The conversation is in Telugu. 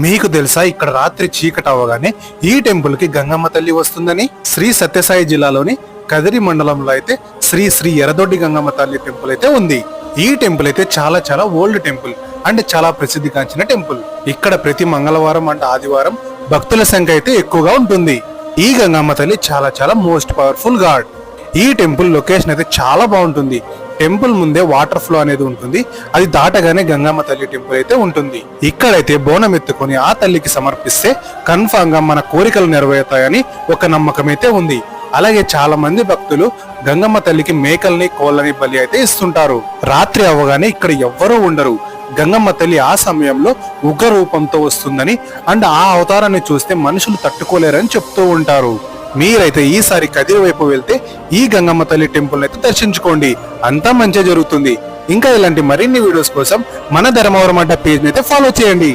మీకు తెలుసా ఇక్కడ రాత్రి చీకటి అవ్వగానే ఈ టెంపుల్ కి గంగమ్మ తల్లి వస్తుందని? శ్రీ సత్యసాయి జిల్లాలోని కదిరి మండలంలో అయితే శ్రీ శ్రీ ఎర్రదొడ్డి గంగమ్మ తల్లి టెంపుల్ అయితే ఉంది. ఈ టెంపుల్ అయితే చాలా చాలా ఓల్డ్ టెంపుల్ అండ్ చాలా ప్రసిద్ధిగాంచిన టెంపుల్. ఇక్కడ ప్రతి మంగళవారం అండ్ ఆదివారం భక్తుల సంఖ్య అయితే ఎక్కువగా ఉంటుంది. ఈ గంగమ్మ తల్లి చాలా చాలా మోస్ట్ పవర్ఫుల్ గాడ్. ఈ టెంపుల్ లొకేషన్ అయితే చాలా బాగుంటుంది. టెంపుల్ ముందే వాటర్ ఫ్లో అనేది ఉంటుంది. అది దాటగానే గంగమ్మ తల్లి టెంపుల్ అయితే ఉంటుంది. ఇక్కడైతే బోనం ఎత్తుకొని ఆ తల్లికి సమర్పిస్తే కన్ఫామ్ గా మన కోరికలు నెరవేరుతాయని ఒక నమ్మకం అయితే ఉంది. అలాగే చాలా మంది భక్తులు గంగమ్మ తల్లికి మేకల్ని కోళ్ళని బలి అయితే ఇస్తుంటారు. రాత్రి అవ్వగానే ఇక్కడ ఎవ్వరూ ఉండరు. గంగమ్మ తల్లి ఆ సమయంలో ఉగ్ర రూపంతో వస్తుందని అండ్ ఆ అవతారాన్ని చూస్తే మనుషులు తట్టుకోలేరని చెప్తూ ఉంటారు. మీరైతే ఈసారి కదిరి వైపు వెళ్తే ఈ గంగమ్మ తల్లి టెంపుల్ అయితే దర్శించుకోండి. అంతా మంచిగా జరుగుతుంది. ఇంకా ఇలాంటి మరిన్ని వీడియోస్ కోసం మన ధర్మవరం అడ్డ పేజ్ అయితే ఫాలో చేయండి.